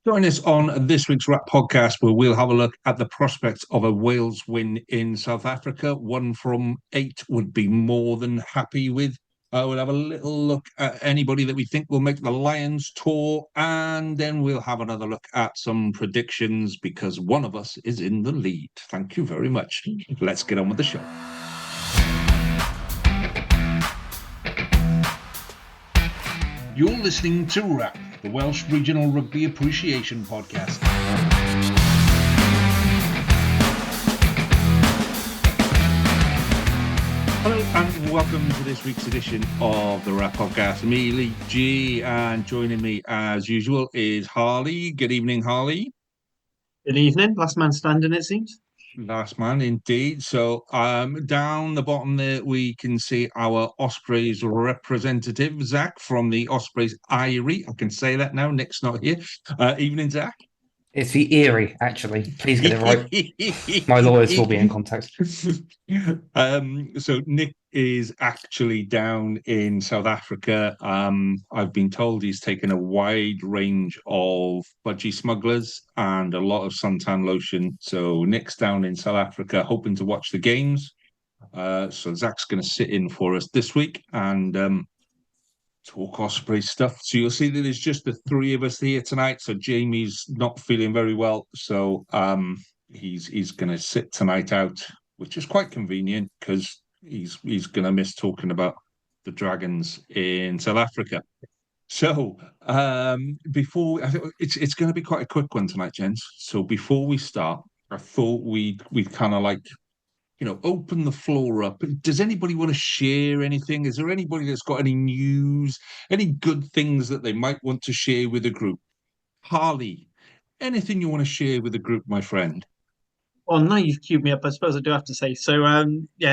Join us on this week's Rap podcast, where we'll have a look at the prospects of a Wales win in South Africa. 1 from 8 would be more than happy with. We'll have a little look at anybody that we think will make the Lions tour, and then we'll have another look at some predictions because one of us is in the lead. Thank you very much. Let's get on with the show. You're listening to Rap, the Welsh Regional Rugby Appreciation Podcast. Hello and welcome to this week's edition of the Rap Podcast. Me, Lee G, and joining me as usual is Harley. Good evening, Harley. Good evening. Last man standing, it seems. Last man, indeed. So down the bottom there, we can see our Ospreys representative, Zach, from the Ospreys Eyrie. I can say that now. Nick's not here. Evening, Zach. It's the Erie, actually. Please get it right. My lawyers will be in contact. So Nick is actually down in South Africa. I've been told he's taken a wide range of budgie smugglers and a lot of suntan lotion. So Nick's down in South Africa hoping to watch the games. So Zach's going to sit in for us this week and talk Osprey stuff. So you'll see that there's just the three of us here tonight. So Jamie's not feeling very well. So he's going to sit tonight out, which is quite convenient because he's going to miss talking about the Dragons in South Africa. So before it's going to be quite a quick one tonight, gents. So before we start, I thought we'd kind of like, open the floor up. Does anybody want to share anything? Is there anybody that's got any news, any good things that they might want to share with the group? Harley, anything you want to share with the group, my friend? Well, now you've queued me up, I suppose I do have to say. So,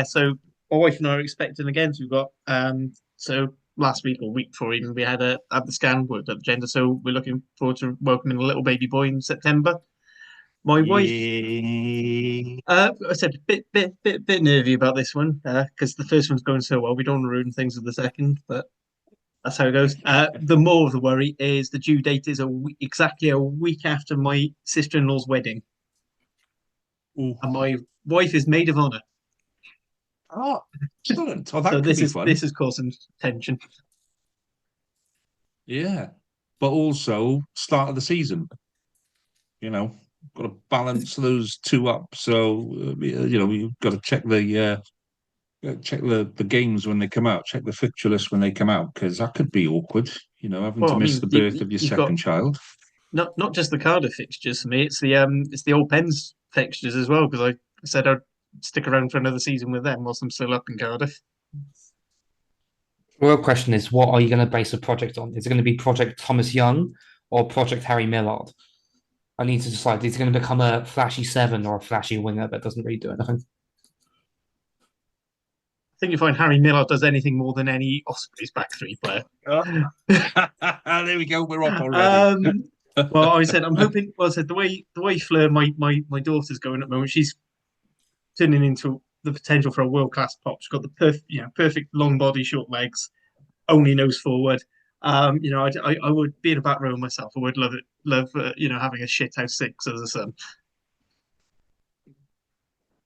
so my wife and I are expecting again. So we've got, so last week or week before even, we had the scan, worked out the gender. So we're looking forward to welcoming a little baby boy in September. My wife, I said a bit nervy about this one because the first one's going so well. We don't want to ruin things with the second, but that's how it goes. The more of the worry is the due date is exactly a week after my sister-in-law's wedding. Ooh. And my wife is maid of honor. Oh, excellent! Oh, so this is causing tension. Yeah, but also start of the season. Got to balance those two up. So we've got to check the games when they come out. Check the fixture list when they come out because that could be awkward. Having to miss the birth of your second child. Not just the Cardiff fixtures for me. It's the Old Pens fixtures as well because I said I'd stick around for another season with them whilst I'm still up in Cardiff. The real question is, what are you going to base a project on? Is it going to be Project Thomas Young or Project Harry Millard? I need to decide, is it going to become a flashy 7 or a flashy winger that doesn't really do anything? I think you find Harry Millard does anything more than any Ospreys back three player. There we go. We're off already. Well, I said I'm hoping. Well, I said the way Fleur, my daughter's going at the moment, she's turning into the potential for a world class pop. She's got the perfect long body, short legs, only nose forward. I would be in a back row myself. I would love having a shithouse 6 as a son.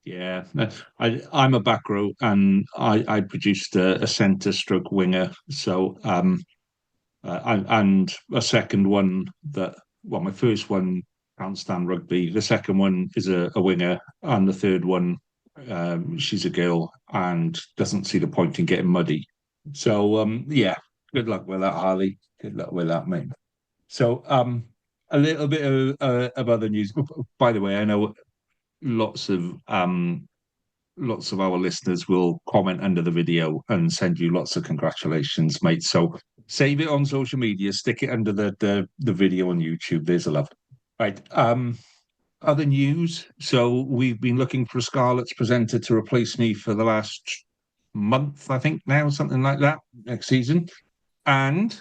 Yeah, I'm a back row, and I produced a centre stroke winger. So and a second one my first one can't stand rugby. The second one is a winger, and the third one, she's a girl and doesn't see the point in getting muddy. So yeah. Good luck with that, Harley. Good luck with that, mate. So, a little bit of other news. By the way, I know lots of our listeners will comment under the video and send you lots of congratulations, mate. So save it on social media, stick it under the video on YouTube. There's a love. Right. Other news. So we've been looking for a Scarlets presenter to replace me for the last month, I think now, something like that, next season. And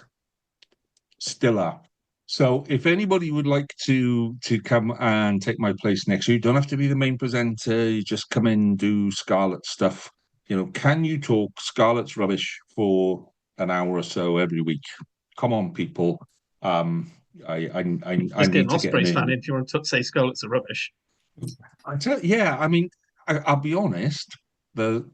still are. So if anybody would like to come and take my place next year, you don't have to be the main presenter. You just come in, do Scarlet stuff. Can you talk Scarlet's rubbish for an hour or so every week? Come on, people. I Just get need an to get him Ospreys fan in. in if you want to say Scarlets are rubbish. Yeah, I mean, I'll be honest. The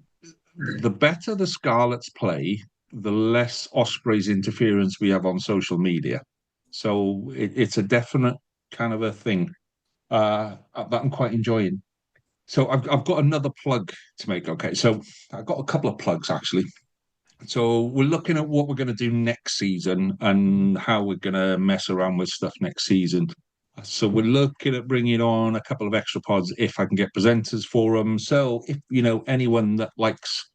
better the Scarlets play, the less Ospreys interference we have on social media. So it's a definite kind of a thing that I'm quite enjoying. So I've got another plug to make. Okay, so I've got a couple of plugs actually. So we're looking at what we're going to do next season and how we're going to mess around with stuff next season. So we're looking at bringing on a couple of extra pods if I can get presenters for them. So if you know anyone that likes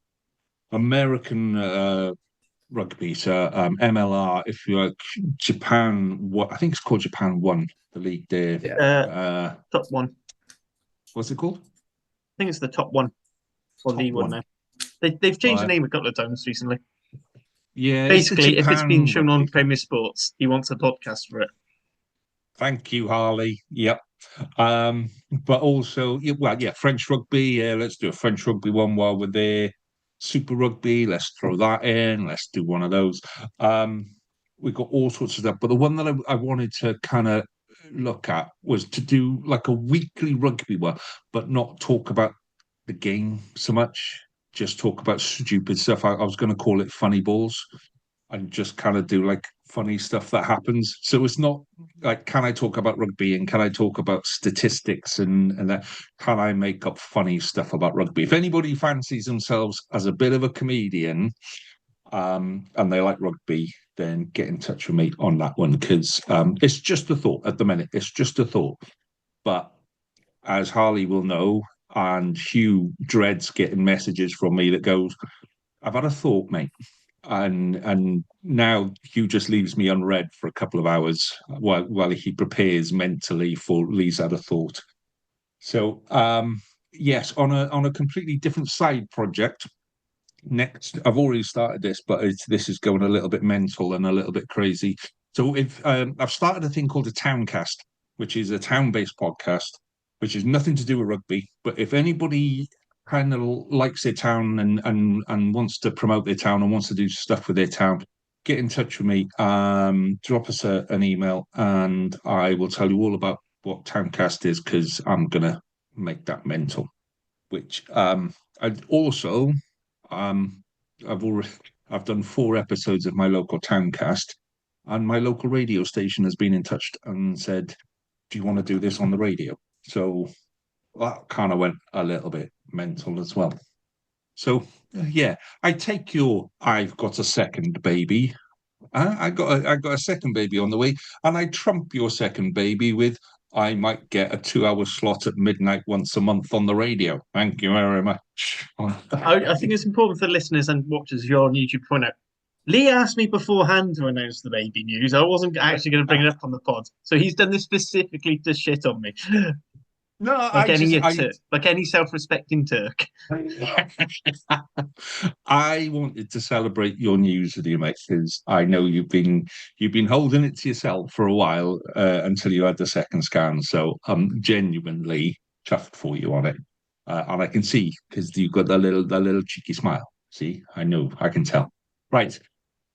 American rugby, so MLR, if you like Japan, what I think it's called Japan One, the league there. Top one. What's it called? I think it's the top one or Top League One One. now. They've changed the Uh, name a couple of times recently. yeah, it's the Basically, if it's been Japan shown on rugby. Premier Sports, he wants a podcast for it. Thank you, Harley. Yep. But also, yeah, French rugby. Yeah, let's do a French rugby one while we're there. Super rugby, let's throw that in. Let's do one of those. Um, we've got all sorts of stuff. But the one that I wanted to kind of look at was to do like a weekly rugby one, but not talk about the game so much. Just talk about stupid stuff. I was going to call it funny balls and just kind of do like funny stuff that happens. So it's not like, can I talk about rugby and can I talk about statistics and that? Can I make up funny stuff about rugby? If anybody fancies themselves as a bit of a comedian and they like rugby, then get in touch with me on that one because it's just a thought at the minute. It's just a thought. But as Harley will know, and Hugh dreads getting messages from me that goes, I've had a thought, mate and now Hugh just leaves me unread for a couple of hours while he prepares mentally for Lee's had a thought. So yes, on a completely different side project. Next, I've already started this, but this is going a little bit mental and a little bit crazy. So if I've started a thing called a Towncast, which is a town-based podcast, which is nothing to do with rugby. But if anybody kind of likes their town and wants to promote their town and wants to do stuff with their town, get in touch with me. Drop us an email, and I will tell you all about what Towncast is because I'm gonna make that mental. Which I also um, I've already I've done 4 episodes of my local Towncast, and my local radio station has been in touch and said, "Do you want to do this on the radio?" So that kind of went a little bit mental as well. So yeah, I take your "I've got a second baby." I got a second baby on the way, and I trump your second baby with I might get a 2 hour slot at midnight once a month on the radio. Thank you very much. I think it's important for listeners and watchers of your YouTube to point out. Lee asked me beforehand to announce the baby news. I wasn't actually going to bring it up on the pod, so he's done this specifically to shit on me, No, like like any self-respecting Turk. I wanted to celebrate your news with you, mate, because I know you've been holding it to yourself for a while until you had the second scan. So I'm genuinely chuffed for you on it, and I can see because you've got the little cheeky smile. See, I know, I can tell. Right,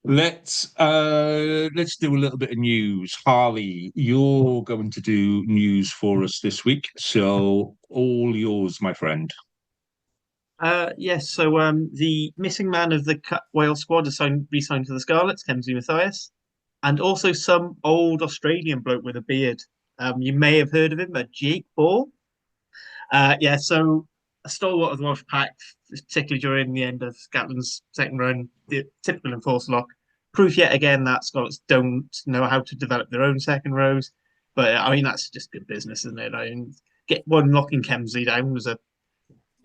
let's do a little bit of news. Harley, you're going to do news for us this week, so all yours, my friend. Yes, so the missing man of the Wales squad is re-signed to the Scarlets, Kemsy Mathias, and also some old Australian bloke with a beard. You may have heard of him, Jake Ball. Yeah, so a stalwart of the Welsh pack, particularly during the end of Scotland's second run, the typical enforced lock. Proof yet again that Scots don't know how to develop their own second rows. But I mean, that's just good business, isn't it? I mean, get one locking Kemsley down was a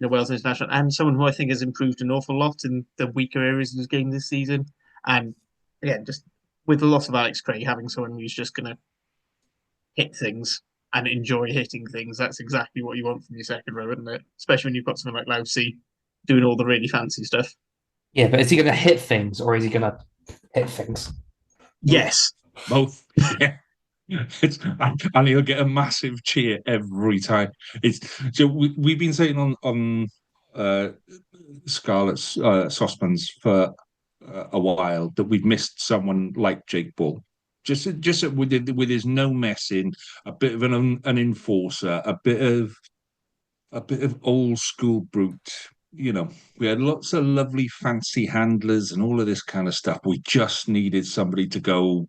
Wales international and someone who I think has improved an awful lot in the weaker areas of his game this season. And again, just with the loss of Alex Craig, having someone who's just going to hit things and enjoy hitting things, that's exactly what you want from your second row, isn't it? Especially when you've got someone like Lousy doing all the really fancy stuff. Yeah, but is he going to hit things or is he going to hit things? Yes. Both. Yeah. And he'll get a massive cheer every time. It's so we've been saying on Scarlett's saucepans for a while that we've missed someone like Jake Ball. just with his no messing, a bit of an enforcer, a bit of old school brute. You know, we had lots of lovely fancy handlers and all of this kind of stuff. We just needed somebody to go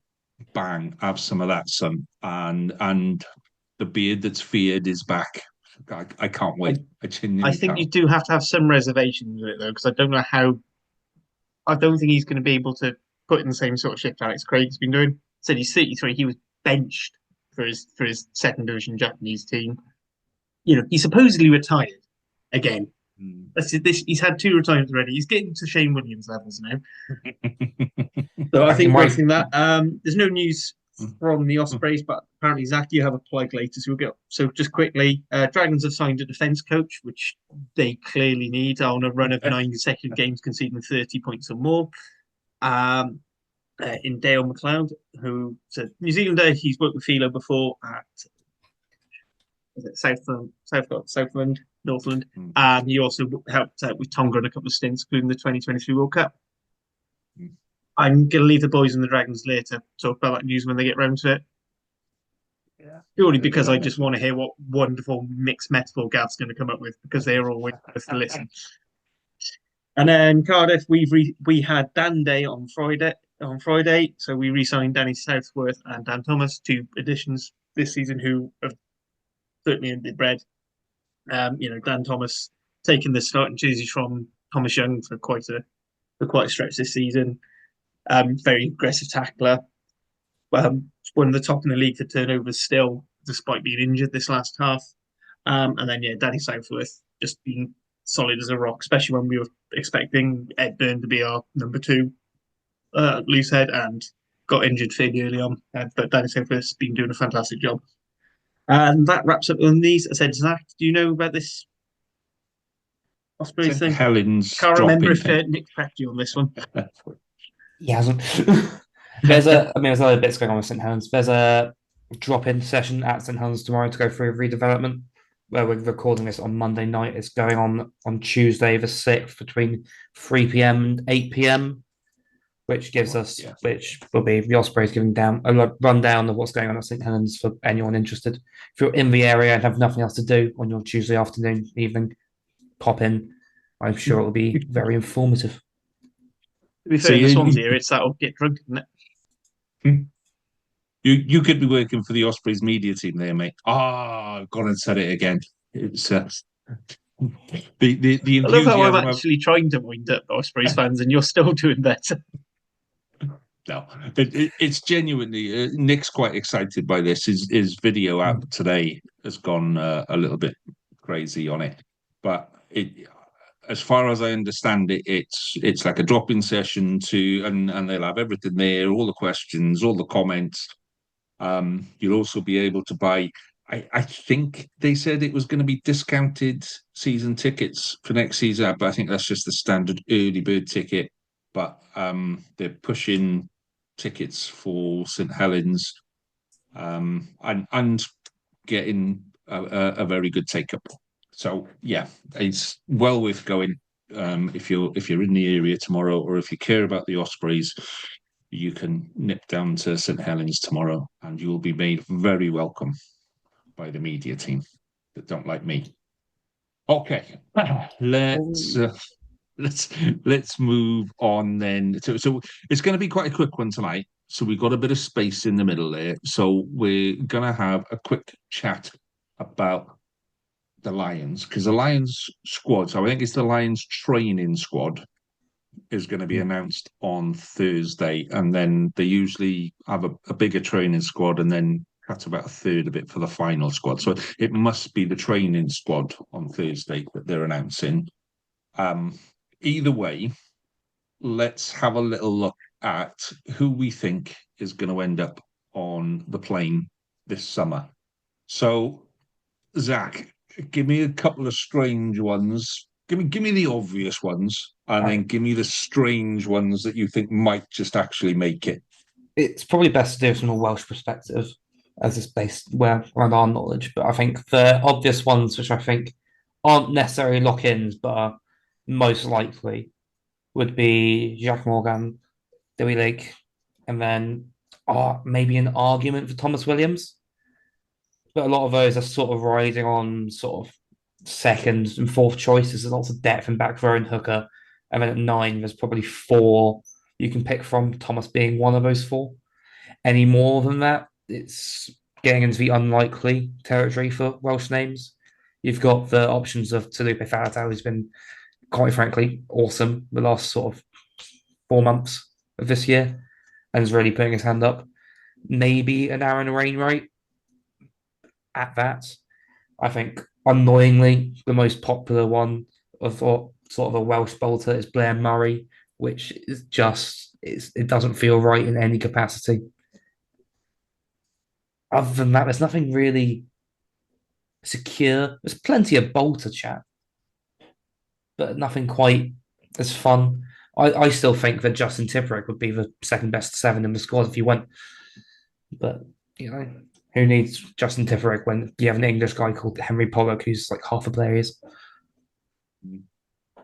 bang, have some of that, son. And the beard that's feared is back. I can't I, wait. I I genuinely think you can't. do have to have some reservations with it though, because I don't know how. I don't think he's going to be able to put in the same sort of shift Alex Craig's been doing. Said he's 33. He was benched for his second division Japanese team. You know, he supposedly retired again. Mm. He's had two retirements already. He's getting to Shane Williams levels now. So I He think might. based on that, there's no news from the Ospreys, but apparently Zach, you have a plug later, so we'll get. So just quickly, Dragons have signed a defence coach, which they clearly need on a run of 9 consecutive games, conceding 30 points or more. In Dale McLeod, who's a New Zealander, he's worked with Philo before at Southland, Northland, and he also helped out with Tonga in a couple of stints, including the 2023 World Cup. I'm going to leave the boys and the Dragons later to talk about that news when they get round to it. Yeah. Purely because I just want to hear what wonderful mixed metaphor Gav's going to come up with, because they are always worth the listen. And then Cardiff, we had Dan Day on Friday, so we re-signed Danny Southworth and Dan Thomas, two additions this season who have certainly earned their bread. Dan Thomas taking the starting jerseys from Thomas Young for quite a stretch this season. Very aggressive tackler. One of the top in the league for turnovers still, despite being injured this last half. And then Danny Southworth just being solid as a rock, especially when we were expecting Ed Byrne to be our number 2 loose head and got injured fairly early on. But Danny Southworth's been doing a fantastic job. And that wraps up on these. I said, Zach, do you know about this Ospreys thing? Helen's Can't remember if dropping. Nick prepped you on this one. He hasn't. There's other bits going on with St Helens. There's a drop-in session at St Helens tomorrow to go through redevelopment, where we're recording this on Monday night. It's going on Tuesday the 6th between 3 p.m. and 8 p.m, which will be the Ospreys giving down a rundown of what's going on at St Helens for anyone interested. If you're in the area and have nothing else to do on your Tuesday afternoon, evening, pop in. I'm sure it'll be very informative. To be fair, in the Swansea area, it's that'll get drunk, isn't it? You could be working for the Ospreys media team there, mate. I've gone and said it again. It's the I love how I'm enthusiasm. actually trying to wind up Ospreys fans, and you're still doing better. No, it's genuinely Nick's quite excited by this. His video out today has gone a little bit crazy on it, but as far as I understand it, it's like a drop-in session and they'll have everything there, all the questions, all the comments. You'll also be able to buy. I think they said it was going to be discounted season tickets for next season, but I think that's just the standard early bird ticket. But they're pushing tickets for St Helens, and getting a very good take up. So yeah, it's well worth going. If you're in the area tomorrow, or if you care about the Ospreys, you can nip down to St Helens tomorrow, and you will be made very welcome by the media team that don't like me. Okay, let's move on then. So it's going to be quite a quick one tonight. So we've got a bit of space in the middle there. So we're going to have a quick chat about the Lions, because the Lions squad, so I think it's the Lions training squad, is going to be announced on Thursday, and then they usually have a bigger training squad and then cut about a third of it for the final squad. So it must be the training squad on Thursday that they're announcing. Either way, let's have a little look at who we think is going to end up on the plane this summer. So, Zach, give me a couple of strange ones. Give me the obvious ones, and then give me the strange ones that you think might just actually make it. It's probably best to do it from a Welsh perspective, as it's based around our knowledge. But I think the obvious ones, which I think aren't necessarily lock-ins, but are most likely, would be Jacques Morgan, Dewey Lake, and then are maybe an argument for Thomas Williams, but a lot of those are sort of riding on sort of second and fourth choices. There's lots of depth in back row and hooker, and then at 9, there's probably 4 you can pick from. Thomas being one of those 4. Any more than that, it's getting into the unlikely territory for Welsh names. You've got the options of Talupe Falatau, who's been, quite frankly, awesome the last sort of 4 months of this year and is really putting his hand up. Maybe an Aaron Wainwright at that. I think, annoyingly, the most popular one of sort of a Welsh bolter is Blair Murray, which is just, it doesn't feel right in any capacity. Other than that, there's nothing really secure. There's plenty of bolter chat, but nothing quite as fun. I still think that Justin Tipuric would be the second best 7 in the squad if he went. But, who needs Justin Tipuric when you have an English guy called Henry Pollock, who's like half a player is?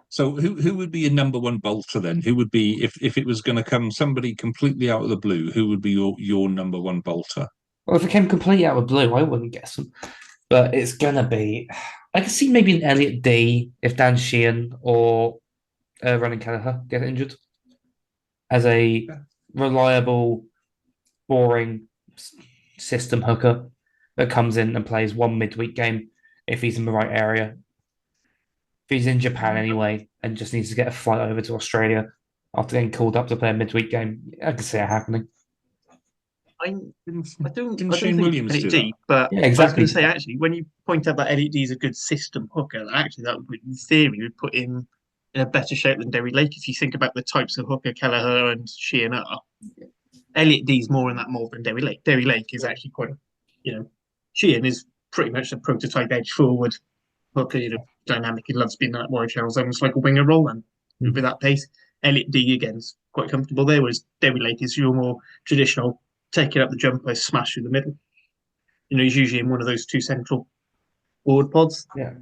So who would be a number 1 bolter then? Who would be, if it was going to come somebody completely out of the blue, who would be your number 1 bolter? Well, if it came completely out of the blue, I wouldn't guess him. But it's going to be, I could see maybe an Elliot D if Dan Sheehan or Ronan Kelleher get injured as a reliable, boring system hooker that comes in and plays one midweek game if he's in the right area. If he's in Japan anyway and just needs to get a flight over to Australia after getting called up to play a midweek game, I can see it happening. I don't Didn't think Shane Williams Elliot do D, that? but Yeah, I was exactly. going to say, actually, when you point out that Elliot D is a good system hooker, actually that would, in theory, would put him in a better shape than Derry Lake. If you think about the types of hooker Kelleher and Sheehan are, Elliot D is more in that mold than Derry Lake. Derry Lake is actually quite, Sheehan is pretty much a prototype edge forward hooker, dynamic. He loves being in that wide channels, almost like a winger role, and with that pace. Elliot D again is quite comfortable there, whereas Derry Lake is your more traditional take it up the jumper, smash through the middle. He's usually in one of those 2 central forward pods. Yeah.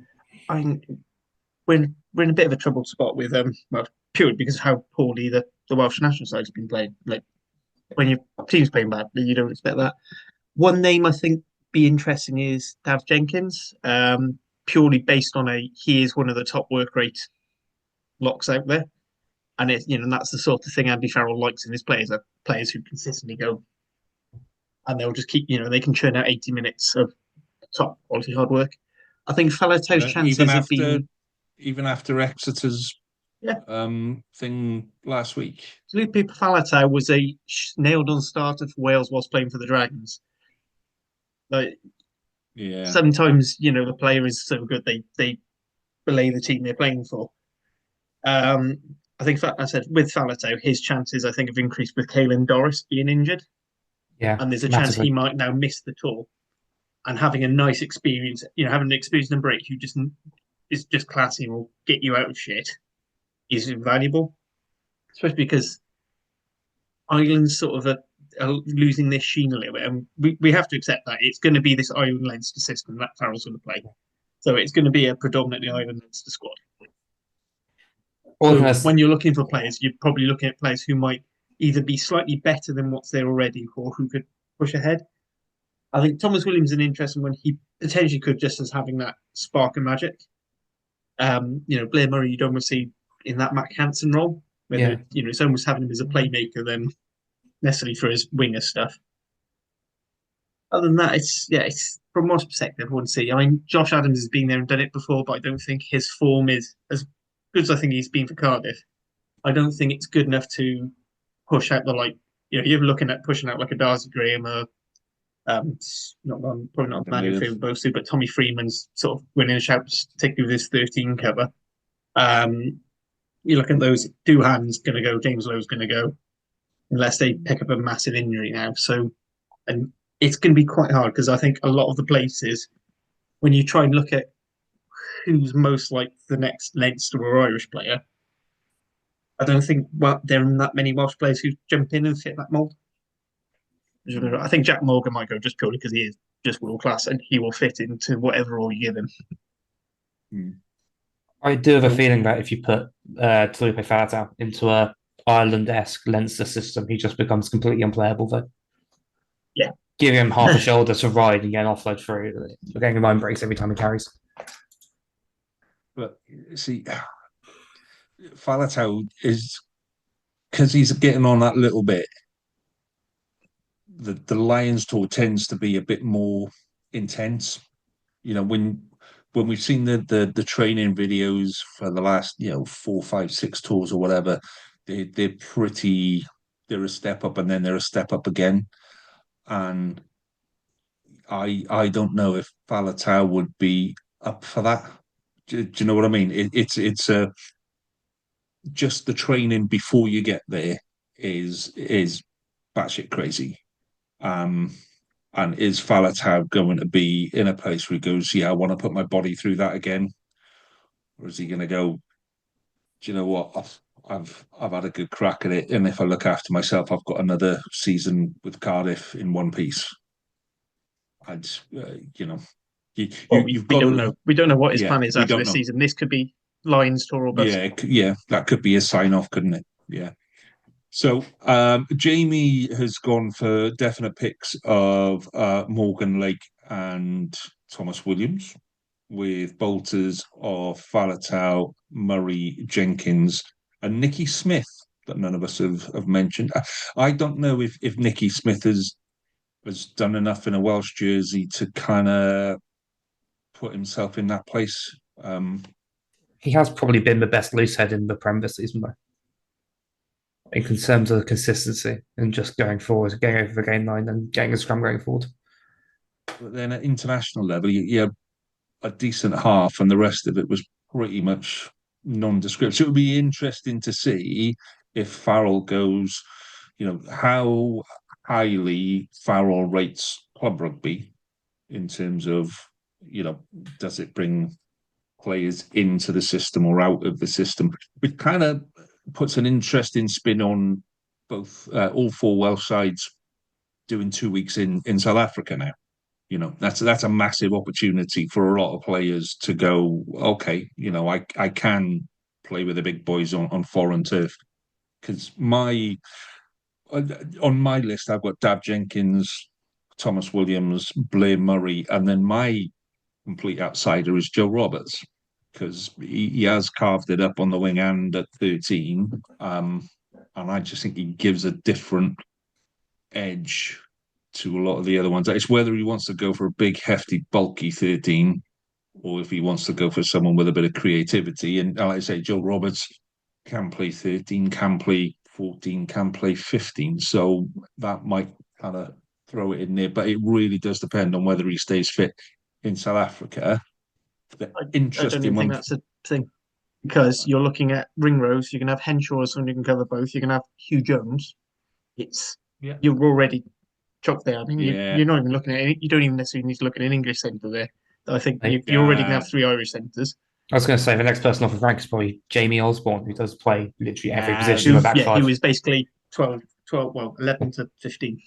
I mean, we're in a bit of a troubled spot with well, purely because of how poorly the Welsh national side's been playing. Like when your team's playing badly, you don't expect that. One name I think be interesting is Dav Jenkins, purely based on he is one of the top work rate locks out there. And that's the sort of thing Andy Farrell likes in his players, are players who consistently go, and they'll just keep, they can churn out 80 minutes of top quality hard work. I think Falatau's chances have been, even after Exeter's thing last week. Lupe Falatau was a nailed on starter for Wales whilst playing for the Dragons. Like, sometimes, the player is so good they belay the team they're playing for. I think I said with Falatau, his chances I think have increased with Caelan Doris being injured. Yeah. And there's a chance he might now miss the tour. And having a nice experience, having an experience in break who just is just classy and will get you out of shit is invaluable. Especially because Ireland's sort of are losing their sheen a little bit. And we have to accept that. It's going to be this Ireland Leinster system that Farrell's going to play. So it's going to be a predominantly Ireland Leinster squad. So when you're looking for players, you're probably looking at players who might either be slightly better than what's there already or who could push ahead. I think Thomas Williams is an interesting one. He potentially could, just as having that spark of magic. Blair Murray, you'd almost see in that Matt Hansen role, where it's almost having him as a playmaker than necessarily for his winger stuff. Other than that, it's from my perspective, I wouldn't see. I mean, Josh Adams has been there and done it before, but I don't think his form is as good as I think he's been for Cardiff. I don't think it's good enough to push out you're looking at pushing out like a Darcy Graham or probably not Manuel Field Bosu, but Tommy Freeman's sort of winning a shout, particularly with his 13 cover. You look at those, Doohan's going to go, James Lowe's going to go, unless they pick up a massive injury now. So, and it's going to be quite hard because I think a lot of the places, when you try and look at who's most like the next Leinster or Irish player, I don't think there are that many Welsh players who jump in and fit that mould. I think Jack Morgan might go just purely because he is just world class and he will fit into whatever role you give him. I do have a feeling that if you put Talupe Falatau into a Ireland-esque Leinster system, he just becomes completely unplayable though. giving him half a shoulder to ride and get an offload through. We're getting line breaks every time he carries. But see, Faletau is because he's getting on that little bit. The Lions tour tends to be a bit more intense. You know, when we've seen the training videos for the last 4, 5, 6 tours or whatever, they're pretty. They're a step up and then they're a step up again. And I don't know if Faletau would be up for that. Do you know what I mean? It's just the training before you get there is batshit crazy. Um, and is Faletau going to be in a place where he goes, yeah, I want to put my body through that again, or is he going to go? Do you know what? I've had a good crack at it, and if I look after myself, I've got another season with Cardiff in one piece. I'd, Well, you've we got don't to, know. We don't know what his yeah, plan is we after don't this know. season. This could be Lions tour or bust. Yeah, that could be a sign off, couldn't it? Yeah. So Jamie has gone for definite picks of Morgan Lake and Thomas Williams, with bolters of Faletau, Murray, Jenkins, and Nicky Smith that none of us have mentioned. I don't know if Nicky Smith has done enough in a Welsh jersey to kind of put himself in that place. He has probably been the best loose head in the Prem this season, though, in terms of consistency and just going forward, getting over the game line and getting a scrum going forward. But then at international level, you had a decent half, and the rest of it was pretty much nondescript. So it would be interesting to see if Farrell goes, how highly Farrell rates club rugby in terms of, does it bring players into the system or out of the system, which kind of puts an interesting spin on both all 4 Welsh sides doing 2 weeks in South Africa now. That's a massive opportunity for a lot of players to go, okay, I can play with the big boys on foreign turf. Because on my list, I've got Dab Jenkins, Thomas Williams, Blair Murray, and then my complete outsider is Joe Roberts, because he has carved it up on the wing and at 13. And I just think he gives a different edge to a lot of the other ones. It's whether he wants to go for a big, hefty, bulky 13, or if he wants to go for someone with a bit of creativity. And like I say, Joe Roberts can play 13, can play 14, can play 15. So that might kind of throw it in there. But it really does depend on whether he stays fit in South Africa. The I don't interesting even think one. that's a thing because you're looking at ring rows. You can have Henshaw as someone who can cover both. You can have Hugh Jones. It's Yeah. You're already chopped there. I mean, Yeah. you're not even looking at any, you don't even necessarily need to look at an English centre there. I think Hey. you're already going to have 3 Irish centres. I was going to say the next person off of rank is probably Jamie Osborne, who does play literally every position in Who, the back yeah, five. who is basically 11 to 15.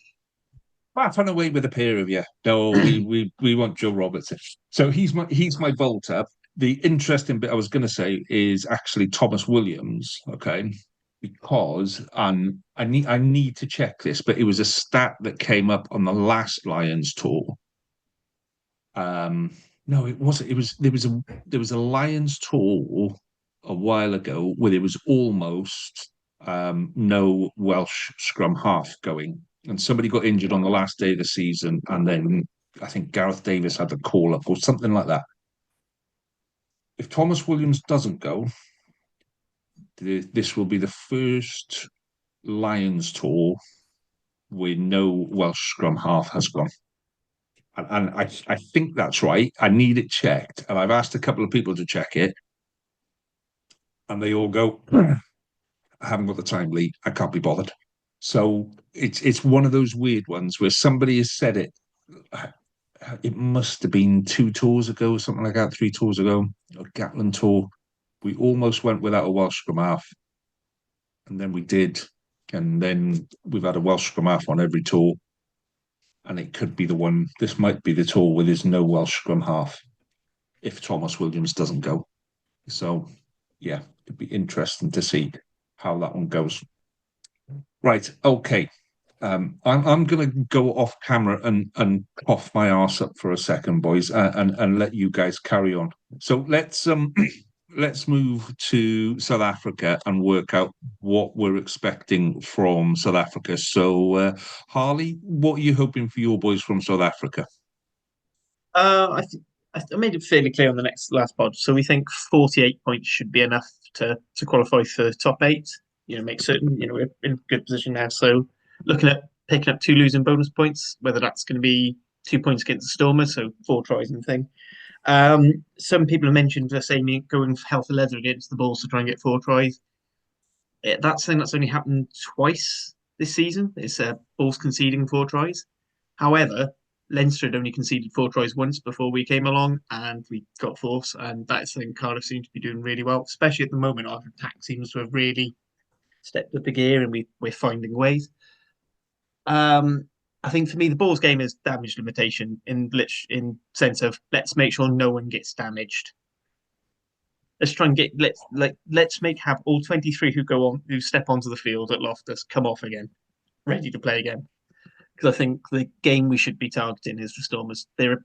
I've run away with a pair of you. No, we want Joe Roberts. So he's my bolt up. The interesting bit I was going to say is actually Thomas Williams. Okay, because I need to check this, but it was a stat that came up on the last Lions tour. No, it wasn't. It was there was a Lions tour a while ago where there was almost no Welsh scrum half going, and somebody got injured on the last day of the season, and then I think Gareth Davis had the call up or something like that. If Thomas Williams doesn't go, this will be the first Lions tour where no Welsh scrum half has gone. And I think that's right. I need it checked. And I've asked a couple of people to check it. And they all go, I haven't got the time, Lee. I can't be bothered. So it's one of those weird ones where somebody has said it. It must have been 2 tours ago or something like that, 3 tours ago, a Gatland tour. We almost went without a Welsh scrum half. And then we did. And then we've had a Welsh scrum half on every tour. And it could be the one. This might be the tour where there's no Welsh scrum half if Thomas Williams doesn't go. So, yeah, it'd be interesting to see how that one goes. Right, okay. I'm going to go off camera and cough my arse up for a second, boys, and let you guys carry on. So let's move to South Africa and work out what we're expecting from South Africa. So, Harley, what are you hoping for your boys from South Africa? I think I made it fairly clear on the last pod. So we think 48 points should be enough to qualify for top eight. Make certain we're in a good position now. So looking at picking up two losing bonus points, whether that's going to be 2 points against the Stormers, so 4 tries and thing. Some people have mentioned us aiming going for hell for leather against the Bulls to try and get 4 tries. That's something that's only happened twice this season. It's Bulls conceding 4 tries. However, Leinster had only conceded 4 tries once before we came along, and we got fourth. And that's something Cardiff seems to be doing really well, especially at the moment. Our attack seems to have really stepped up the gear, and we're finding ways. I think for me, the Bulls game is damage limitation in sense of let's make sure no one gets damaged. Let's try and let's have all 23 who step onto the field at Loftus come off again, ready to play again. Because I think the game we should be targeting is the Stormers. Their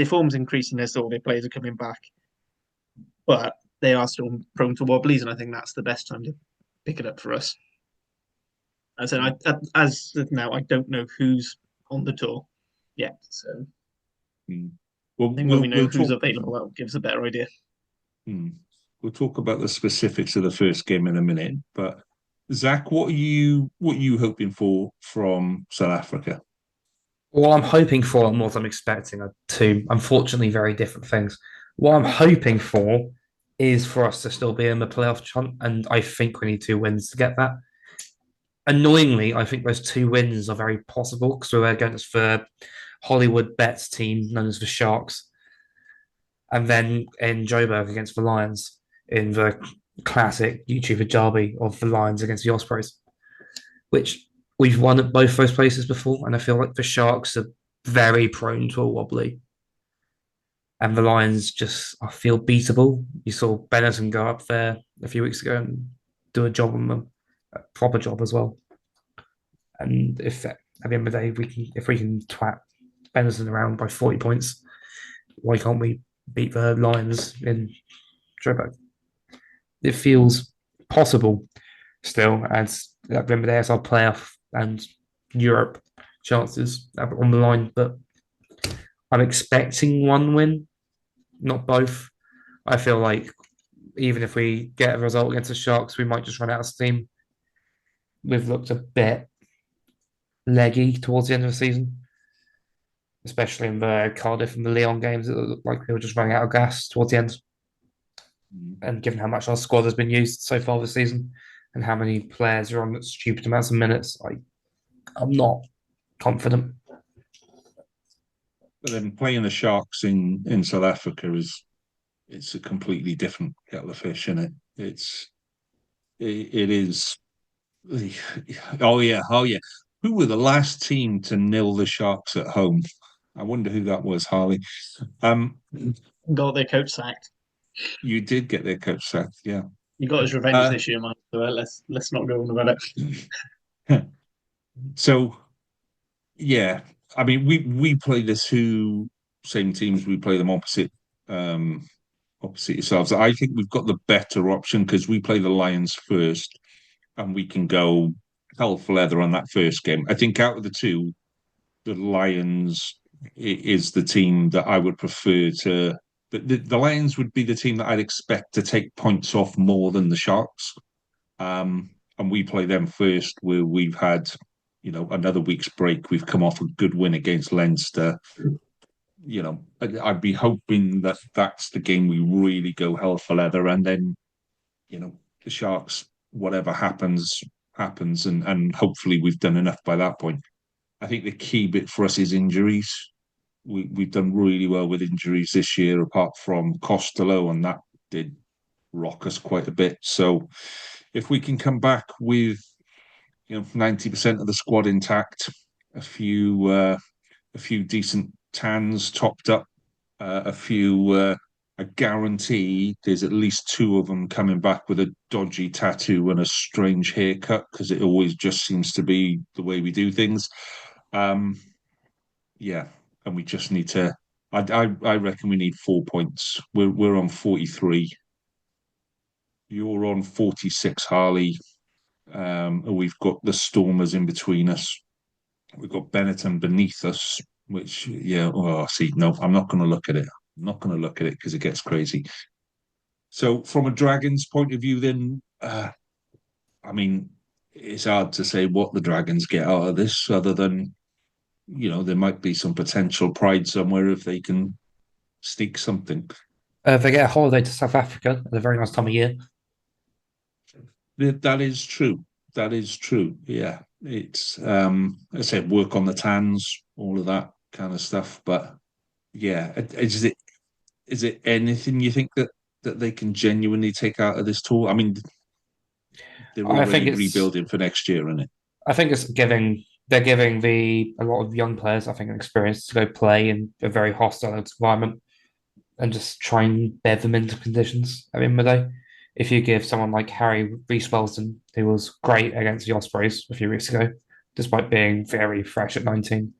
form's increasing as all their players are coming back, but they are still prone to wobblies, and I think that's the best time to pick it up for us. As of now, I don't know who's on the tour yet, so Well, I think when we know who's available, that will give us a better idea. We'll talk about the specifics of the first game in a minute, but Zach, what are you hoping for from South Africa? What I'm hoping for and what I'm expecting are two, unfortunately, very different things. What I'm hoping for is for us to still be in the playoff hunt, and I think we need 2 wins to get that. Annoyingly, I think those 2 wins are very possible because we're against the Hollywood Bets team known as the Sharks, and then in Joburg against the Lions in the classic YouTuber derby of the Lions against the Ospreys, which we've won at both those places before, and I feel like the Sharks are very prone to a wobbly. And the Lions I feel beatable. You saw Benetton go up there a few weeks ago and do a job on them, a proper job as well. And if at the end of the day, if we can twat Benetton around by 40 points, why can't we beat the Lions in Joburg? It feels possible still, as at the end of the day, it's our playoff and Europe chances on the line. But I'm expecting 1 win, not both. I feel like even if we get a result against the Sharks, we might just run out of steam. We've looked a bit leggy towards the end of the season, especially in the Cardiff and the Lyon games. It looked like we were just running out of gas towards the end. And given how much our squad has been used so far this season and how many players are on stupid amounts of minutes, I'm not confident. But then playing the Sharks in South Africa it's a completely different kettle of fish, isn't it? It is. Oh yeah. Who were the last team to nil the Sharks at home? I wonder who that was, Harley. Got their coach sacked. You did get their coach sacked, yeah. You got his revenge this year, Mike. So let's not go on about it. So, yeah, I mean, we play the two same teams. We play them opposite yourselves. I think we've got the better option because we play the Lions first, and we can go hell for leather on that first game. I think out of the two, the Lions is the team that I would prefer to. The Lions would be the team that I'd expect to take points off more than the Sharks. And we play them first, where we've had, another week's break. We've come off a good win against Leinster. I'd be hoping that that's the game we really go hell for leather, and then, the Sharks, whatever happens, and hopefully we've done enough by that point. I think the key bit for us is injuries. We've done really well with injuries this year, apart from Costello, and that did rock us quite a bit. So if we can come back with 90% of the squad intact, a few decent tans topped up, a few I guarantee there's at least two of them coming back with a dodgy tattoo and a strange haircut because it always just seems to be the way we do things. Um, yeah, and we just need to. I reckon we need 4 points. We're on 43. You're on 46, Harley. And we've got the Stormers in between us. We've got Benetton beneath us, which, yeah, oh, see, no, I'm not going to look at it. I'm not going to look at it because it gets crazy. So, from a Dragons point of view, then, I mean, it's hard to say what the Dragons get out of this, other than, there might be some potential pride somewhere if they can sneak something. They get a holiday to South Africa at a very nice time of year. That is true. That is true. Yeah. It's I said work on the tans, all of that kind of stuff. But yeah, is it anything you think that they can genuinely take out of this tour? I mean, they're I think already it's rebuilding for next year, isn't it? I think it's giving they're giving a lot of young players, I think, an experience to go play in a very hostile environment and just try and bear them into conditions at the end of the day. If you give someone like Harry Rees-Welton, who was great against the Ospreys a few weeks ago, despite being very fresh at 19,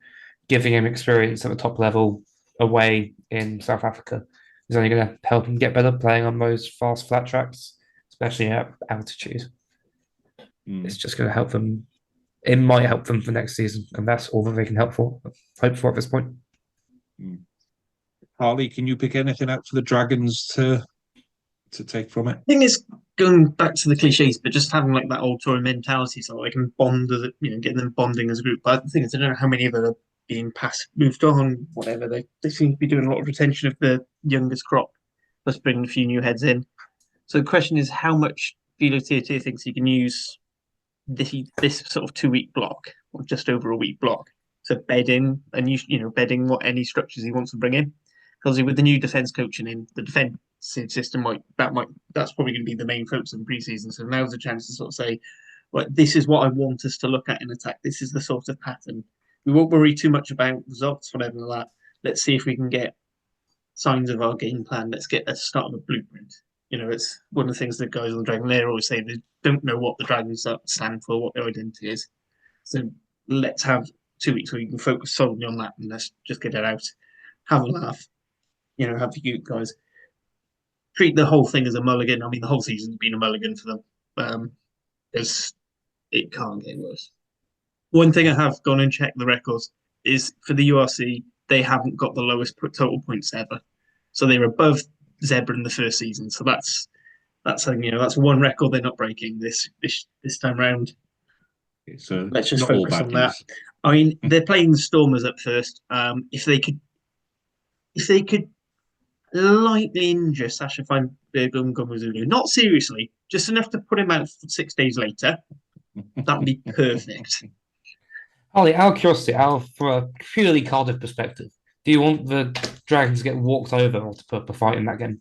giving him experience at the top level away in South Africa is only going to help him get better playing on those fast flat tracks, especially at altitude. It's just going to help them. It might help them for next season, and that's all that they can hope for at this point. Mm. Harley, can you pick anything out for the Dragons to take from it? I think it's going back to the cliches, but just having like that old touring mentality, so they can bond as getting them bonding as a group. But the thing is, I don't know how many of them are being passed, moved on, whatever. They seem to be doing a lot of retention of the youngest crop, plus bringing a few new heads in. So the question is, how much Velo Tia thinks he can use this sort of 2 week block, or just over a week block, to bed in and bedding what any structures he wants to bring in. Because with the new defense coaching in, the defensive system that's probably going to be the main focus of the preseason. So now's a chance to sort of say, right, this is what I want us to look at in attack. This is the sort of pattern. We won't worry too much about results, whatever like that. Let's see if we can get signs of our game plan. Let's get a start of a blueprint. It's one of the things that guys on the Dragon Lair always say, they don't know what the Dragons stand for, what their identity is. So let's have 2 weeks where you can focus solely on that and let's just get it out, have a laugh, have you guys treat the whole thing as a mulligan. I mean, the whole season's been a mulligan for them. Because it can't get worse. One thing I have gone and checked the records is for the URC, they haven't got the lowest total points ever. So they were above Zebra in the first season. So that's one record they're not breaking this time round. Okay, so let's just focus on that. I mean, they're playing the Stormers up first. If they could lightly injure Sasha Fine Gomuzulu, not seriously, just enough to put him out for 6 days later, that would be perfect. Ollie, out of curiosity, from a purely Cardiff perspective, do you want the Dragons to get walked over or to put up a fight in that game?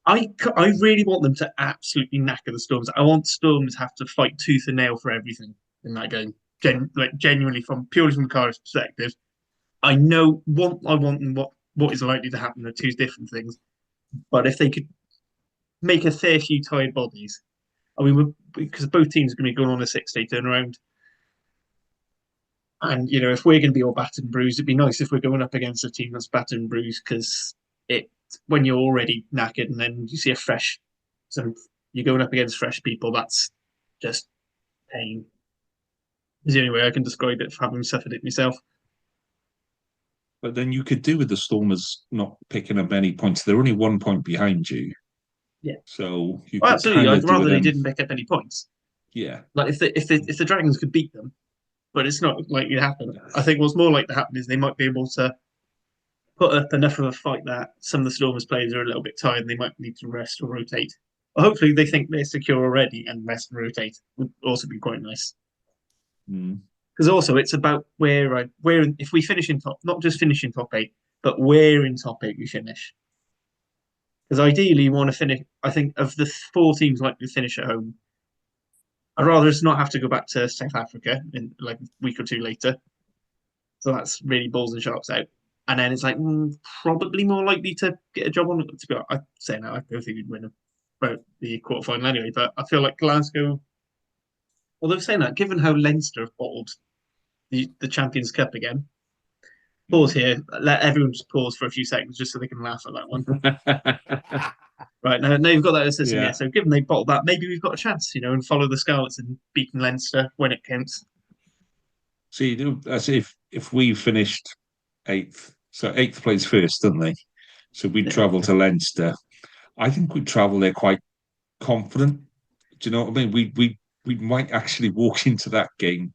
I really want them to absolutely knacker the Storms. I want Storms to have to fight tooth and nail for everything in that game. Genuinely, purely from Cardiff's perspective, I know I want and what is likely to happen are two different things. But if they could make a fair few tired bodies, I mean, because both teams are going to be going on a 6-day turnaround. And, if we're going to be all battered and bruised, it'd be nice if we're going up against a team that's battered and bruised, because when you're already knackered and then you see you're going up against fresh people, that's just pain. Is the only way I can describe it, for having suffered it myself. But then you could do with the Stormers not picking up any points. They're only 1 point behind you. Yeah. So you could absolutely. I'd rather they didn't pick up any points. Yeah. Like if the Dragons could beat them, but it's not likely to happen. I think what's more likely to happen is they might be able to put up enough of a fight that some of the Stormers players are a little bit tired and they might need to rest or rotate. Well, hopefully they think they're secure already and rest and rotate would also be quite nice. Because also it's about where if we finish in top, not just finish in top 8, but where in top 8 we finish. Because ideally you want to finish, I think, of the 4 teams likely to finish at home, I'd rather just not have to go back to South Africa in like a week or two later. So that's really balls and sharks out. And then it's like probably more likely to get a job on. To be honest, I say no, I don't think we'd win the quarterfinal anyway. But I feel like Glasgow, although saying that, given how Leinster have bottled the Champions Cup again, pause here. Let everyone just pause for a few seconds just so they can laugh at that one. Right, now you've got that system, yeah. So given they bottled that, maybe we've got a chance, and follow the Scarlets and beating Leinster when it counts. See, as if we finished eighth, so eighth plays first, don't they? So we'd travel to Leinster. I think we'd travel there quite confident. Do you know what I mean? We might actually walk into that game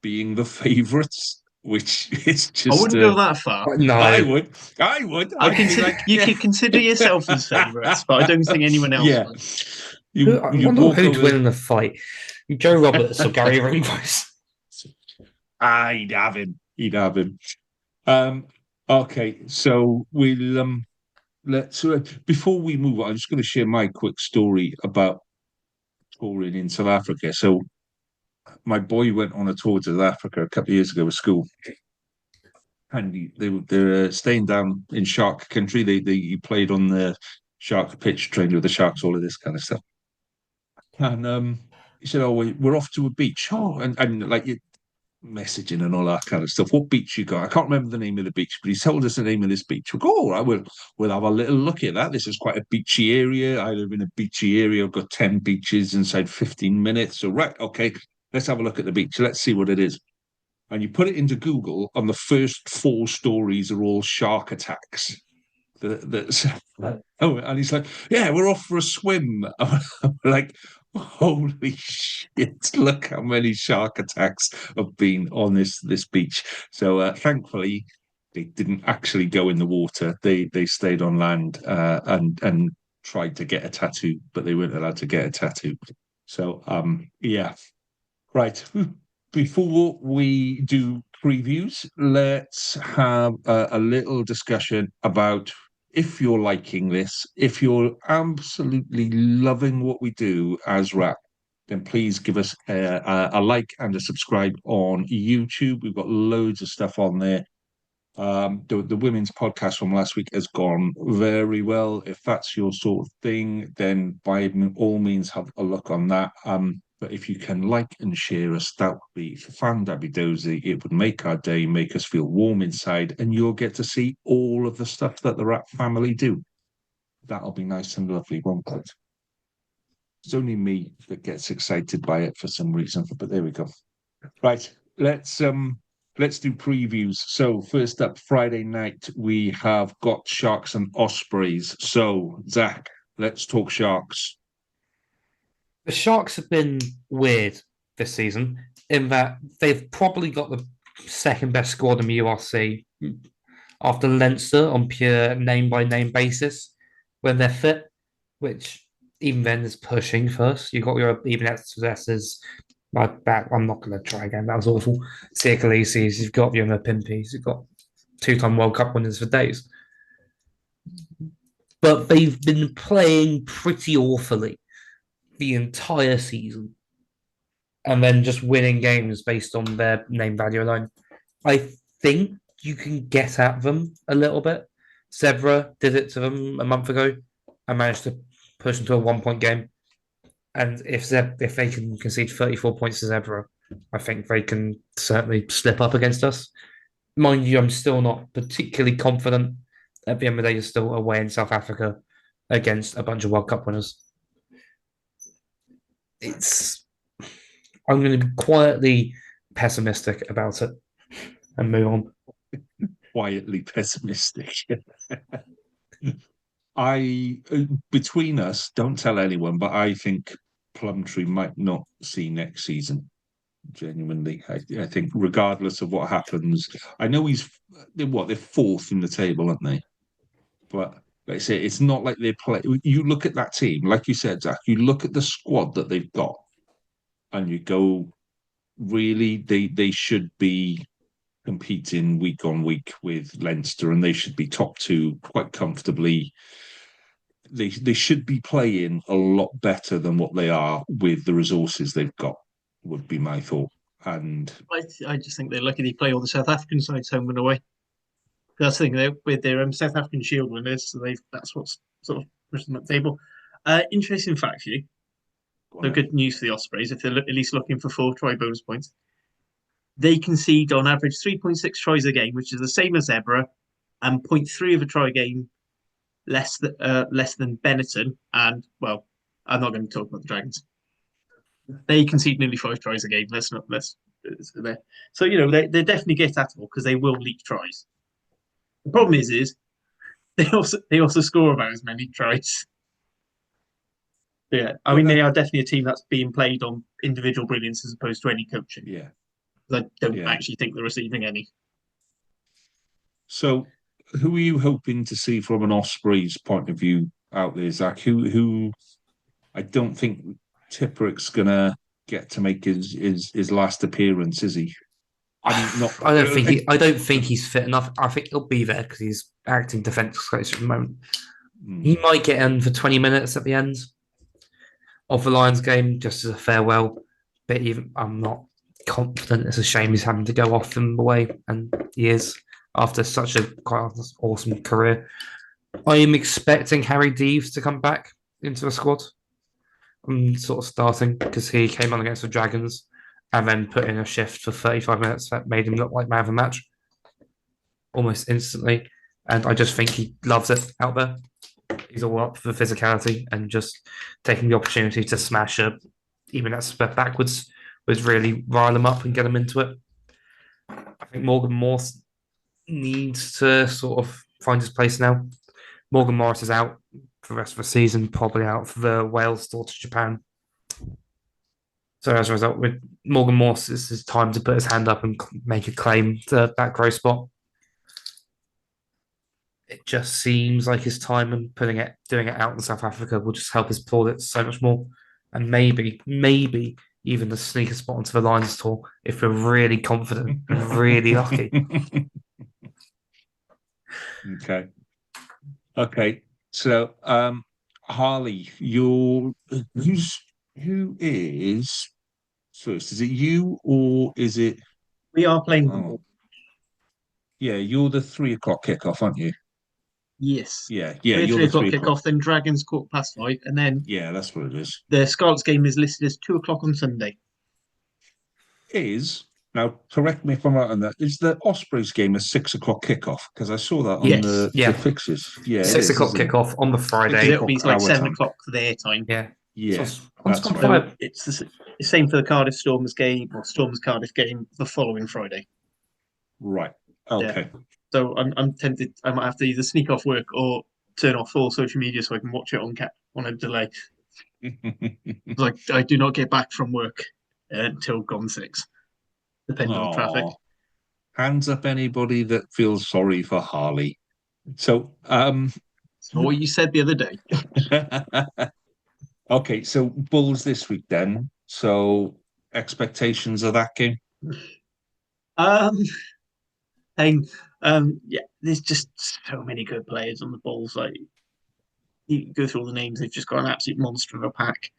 being the favourites, which is just. I wouldn't go that far. No, I would. I'd consider like, you could consider yourself as favourites, but I don't think anyone else yeah. would. You wonder walk who'd over. win in the fight, Joe Roberts or Gary Ringrose. He'd have him. He'd have him. Okay, so we'll let's before we move on, I'm just going to share my quick story about touring in South Africa. So my boy went on a tour to South Africa a couple of years ago with school, and they're staying down in Shark Country. He played on the Shark pitch, trained with the Sharks, all of this kind of stuff. And he said, "Oh, we're off to a beach." Oh, and like you messaging and all that kind of stuff. What beach you got? I can't remember the name of the beach, but he told us the name of this beach. We go, all right, we'll have a little look at that. This is quite a beachy area. I live in a beachy area. I've got 10 beaches inside 15 minutes. So, right, okay, let's have a look at the beach. Let's see what it is. And you put it into Google, and the first 4 stories are all shark attacks. And he's like, yeah, we're off for a swim. I'm like, holy shit, look how many shark attacks have been on this beach. So thankfully they didn't actually go in the water. They stayed on land and tried to get a tattoo, but they weren't allowed to get a tattoo. So yeah. Right. Before we do previews, let's have a little discussion about if you're liking this, if you're absolutely loving what we do as Rap, then please give us a like and a subscribe on YouTube. We've got loads of stuff on there. The women's podcast from last week has gone very well. If that's your sort of thing, then by all means have a look on that. But if you can like and share us, that would be fan-dabby-dozy. It would make our day, make us feel warm inside, and you'll get to see all of the stuff that the Rap family do. That'll be nice and lovely, won't it? It's only me that gets excited by it for some reason, but there we go. Right, let's do previews. So first up, Friday night, we have got Sharks and Ospreys. So Zach, let's talk Sharks. The Sharks have been weird this season in that they've probably got the second best squad in the URC after Leinster on pure name-by-name basis when they're fit, which even then is pushing first. You've got your even possessors like back. I'm not going to try again. That was awful. Sirkalisis, you've got your Pimpies, you've got 2-time World Cup winners for days. But they've been playing pretty awfully the entire season and then just winning games based on their name value alone. I think you can get at them a little bit. Zebra did it to them a month ago and managed to push into a 1-point game. And if they can concede 34 points to Zebra, I think they can certainly slip up against us. Mind you, I'm still not particularly confident. At the end of the day, you're still away in South Africa against a bunch of World Cup winners. I'm going to be quietly pessimistic about it and move on. Quietly pessimistic. Between us, don't tell anyone, but I think Plumtree might not see next season. Genuinely, I think regardless of what happens, I know they're fourth in the table, aren't they? But like I say, it's not like they play. You look at that team, like you said, Zach. You look at the squad that they've got, and you go, really, they should be competing week on week with Leinster, and they should be top 2 quite comfortably. They should be playing a lot better than what they are with the resources they've got, would be my thought. And I just think they're lucky they play all the South African sides home and away. That's the thing with their South African Shield winners, so that's what's sort of pushed them up the table. Interesting fact for you. So good news for the Ospreys if they're at least looking for 4 try bonus points. They concede on average 3.6 tries a game, which is the same as Zebra, and 0.3 of a try a game less than Benetton. And well, I'm not going to talk about the Dragons. They concede nearly 5 tries a game. Let's not let's there. So they definitely get atable because they will leak tries. The problem is they also score about as many tries. Yeah, I mean they are definitely a team that's being played on individual brilliance as opposed to any coaching. Yeah. I don't actually think they're receiving any. So, who are you hoping to see from an Ospreys point of view out there, Zach? Who I don't think Tipperick's gonna get to make his last appearance, is he? I mean, not. I don't think he's fit enough. I think he'll be there because he's acting defensive coach at the moment. He might get in for 20 minutes at the end of the Lions game just as a farewell. But even I'm not confident. It's a shame he's having to go off in the way, and he is after such a quite awesome career. I am expecting Harry Deeves to come back into the squad. I'm sort of starting because he came on against the Dragons and then put in a shift for 35 minutes that made him look like man of the match almost instantly. And I just think he loves it out there. He's all up for physicality and just taking the opportunity to smash even that step backwards would really rile him up and get him into it. I think Morgan Morse needs to sort of find his place now. Morgan Morris is out for the rest of the season, probably out for the Wales tour to Japan. So as a result, with Morgan Morse, it's his time to put his hand up and make a claim to that row spot. It just seems like his time and doing it out in South Africa will just help his plaudits so much more. And maybe even the sneaker spot onto the Lions tour if we're really confident and really lucky. Okay. So, Harley, who is first? Is it you or is it? We are playing. Yeah, you're the 3:00 kickoff, aren't you? Yes. Yeah. You're the 3:00 kickoff, then Dragons 5:15, and then that's what it is. The Scarlets game is listed as 2:00 on Sunday. Now, correct me if I'm right on that. Is the Ospreys game a 6:00 kickoff? Because I saw that on the fixtures. Yeah, 6:00 kickoff on the Friday. It'll be like 7:00 their time. Yeah. That's right. It's the same for the Cardiff Stormers game or Stormers Cardiff game the following Friday. Right. Okay. Yeah. So I'm tempted. I might have to either sneak off work or turn off all social media so I can watch it on a delay. Like I do not get back from work until gone 6, depending on traffic. Hands up, anybody that feels sorry for Harley. So, what you said the other day. Okay, so Bulls this week then. So expectations of that game? There's just so many good players on the Bulls. Like you go through all the names, they've just got an absolute monster of a pack.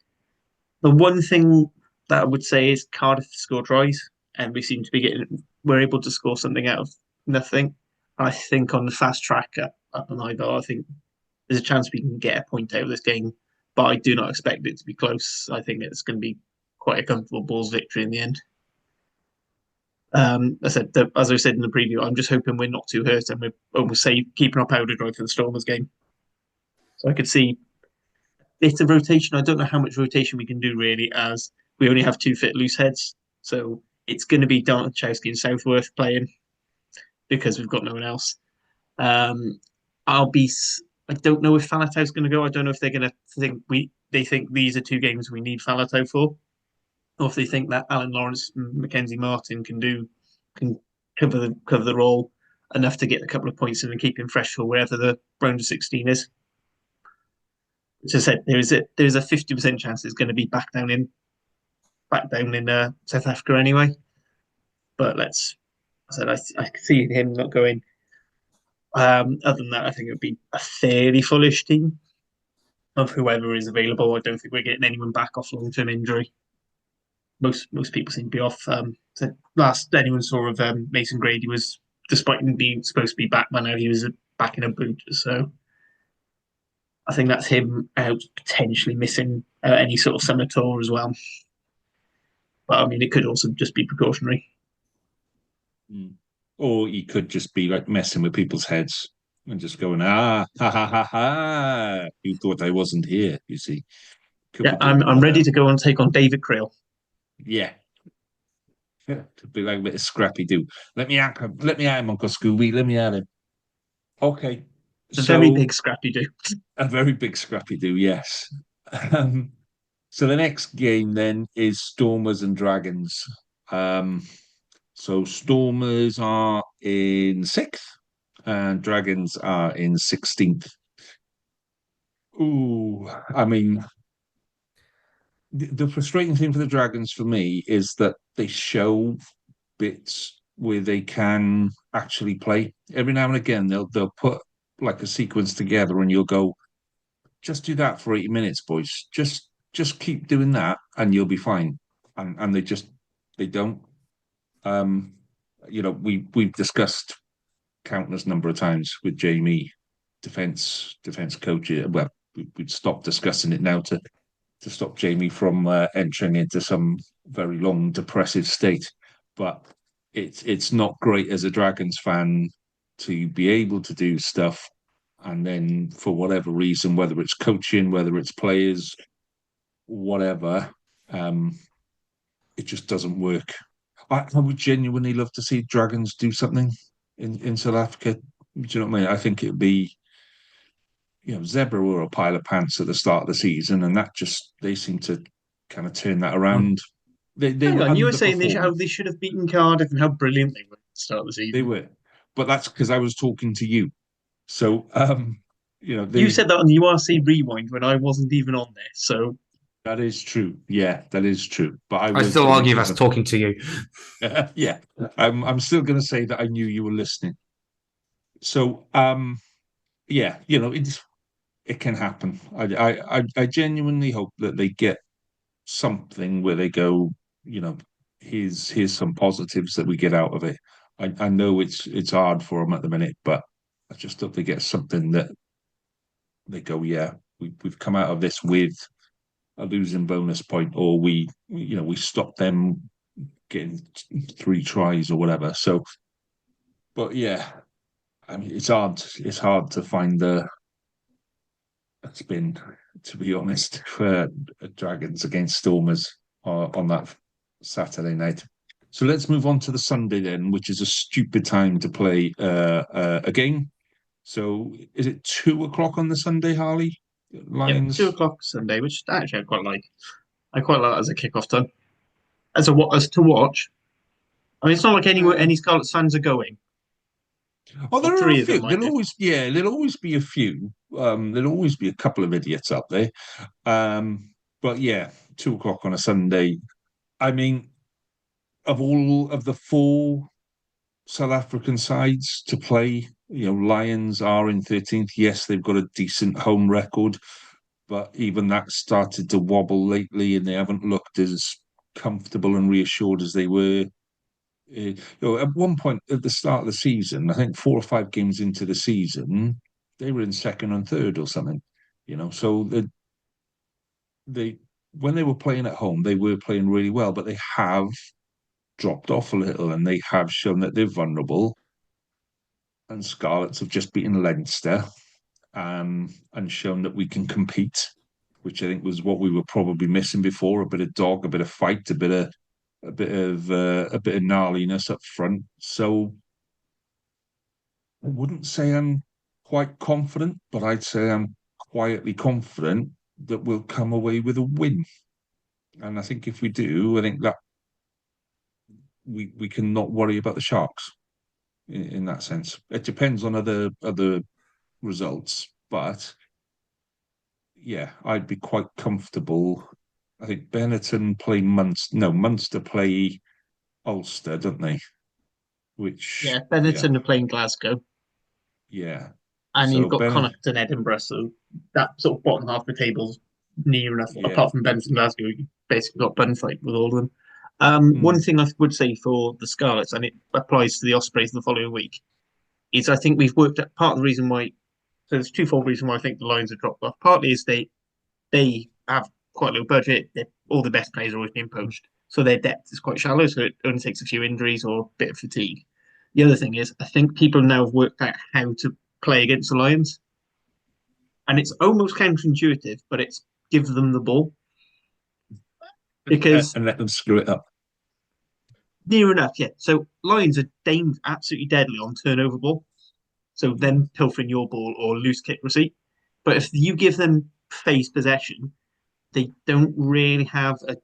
The one thing that I would say is Cardiff score tries, and we seem to be we're able to score something out of nothing. I think on the fast track up an Ivar, I think there's a chance we can get a point out of this game, but I do not expect it to be close. I think it's going to be quite a comfortable Bulls victory in the end. As I said in the preview, I'm just hoping we're not too hurt and we're almost keeping our powder dry for the Stormers game. So I could see a bit of rotation. I don't know how much rotation we can do really, as we only have 2 fit loose heads. So it's going to be Darnachowski and Southworth playing because we've got no one else. I don't know if Falatau's going to go. I don't know if they're going to think they think these are 2 games we need Falatau for, or if they think that Alan Lawrence and Mackenzie Martin can cover the role enough to get a couple of points in and keep him fresh for wherever the round of 16 is. As I said, there is a 50% chance it's going to be back down in South Africa anyway. But I can see him not going. Other than that, I think it would be a fairly fullish team of whoever is available. I don't think we're getting anyone back off long-term injury. Most people seem to be off. So last anyone saw of Mason Grady was despite him being supposed to be back by now, he was back in a boot. So I think that's him out, potentially missing any sort of summer tour as well. But I mean, it could also just be precautionary. Mm. Or he could just be like messing with people's heads and just going, ha ha ha ha. You thought I wasn't here, you see. Could Yeah, be doing I'm one of ready them. to go and take on David Creel. Yeah. To be like a bit of Scrappy Doo. Let me at him, Uncle Scooby. Let me at him. Okay. A very So big Scrappy Doo. a very big Scrappy Doo, yes. Um, so the next game then is Stormers and Dragons. Um, so Stormers are in sixth and Dragons are in 16th. Ooh, I mean, the frustrating thing for the Dragons for me is that they show bits where they can actually play. Every now and again, they'll put like a sequence together, and you'll go, just do that for 80 minutes, boys. Just keep doing that, and you'll be fine. And they don't. Um, we've discussed countless number of times with Jamie, defense coach. Well, we'd stop discussing it now to stop Jamie from entering into some very long depressive state. But it's not great as a Dragons fan to be able to do stuff and then for whatever reason, whether it's coaching, whether it's players, whatever, um, it just doesn't work. I would genuinely love to see Dragons do something in South Africa. Do you know what I mean? I think it'd be, Zebra were a pile of pants at the start of the season, and that just they seem to kind of turn that around. They Hang were on, you were saying how underperforming. they should have beaten Cardiff and how brilliant they were at the start of the They season. were, but that's because I was talking to you. So, You they said that on the URC Rewind when I wasn't even on there. So that is true. Yeah, that is true. But I I weren't still saying it argue because that's talking to you. yeah, I'm still going to say that I knew you were listening. So, yeah, it can happen. I genuinely hope that they get something where they go, you know, here's some positives that we get out of it. I know it's hard for them at the minute, but I just hope they get something that they go, yeah, we've come out of this with a losing bonus point, or we stop them getting 3 tries or whatever. So, but yeah, I mean, it's hard. It's hard to find the spin, to be honest, for Dragons against Stormers on that Saturday night. So let's move on to the Sunday then, which is a stupid time to play a game. So is it 2 o'clock on the Sunday, Harley? yep, Lions. 2 o'clock Sunday, which actually I quite like. I quite like that as a kickoff time. As to watch. I mean, it's not like any Scarlet fans are going. Oh, Well, there are a three of them few. might do. There'll always be a few. There'll always be a couple of idiots up there. But yeah, 2 o'clock on a Sunday. I mean, of all of the four South African sides to play, Lions are in 13th. Yes, they've got a decent home record, but even that started to wobble lately, and they haven't looked as comfortable and reassured as they were. At one point at the start of the season, I think 4 or 5 games into the season, they were in second and third or something. So they when they were playing at home, they were playing really well, but they have dropped off a little, and they have shown that they're vulnerable. And Scarlets have just beaten Leinster, and shown that we can compete, which I think was what we were probably missing before: a bit of dog, a bit of fight, a bit of gnarliness up front. So I wouldn't say I'm quite confident, but I'd say I'm quietly confident that we'll come away with a win. And I think if we do, I think that we can not worry about the Sharks in that sense. It depends on other results, but yeah, I'd be quite comfortable. I think Benetton play Munster. No, Munster play Ulster, don't they? Which, Yeah, yeah, Benetton are playing Glasgow, yeah. and you've So got Bennett, Connacht and Edinburgh. So that sort of bottom half of the table's near enough. yeah, Apart from Benetton and Glasgow, you basically got bun fight with all of them. One thing I would say for the Scarlets, and it applies to the Ospreys the following week, is I think we've worked at part of the reason why. So there's twofold reason why I think the Lions have dropped off. Partly is they have quite a low budget. All the best players are always being poached, so their depth is quite shallow. So it only takes a few injuries or a bit of fatigue. The other thing is I think people now have worked out how to play against the Lions, and it's almost counterintuitive, but it's give them the ball because and let them screw it up. near enough, yeah. So Lions are absolutely deadly on turnover ball. So them pilfering your ball or loose kick receipt. But if you give them phase possession, they don't really have a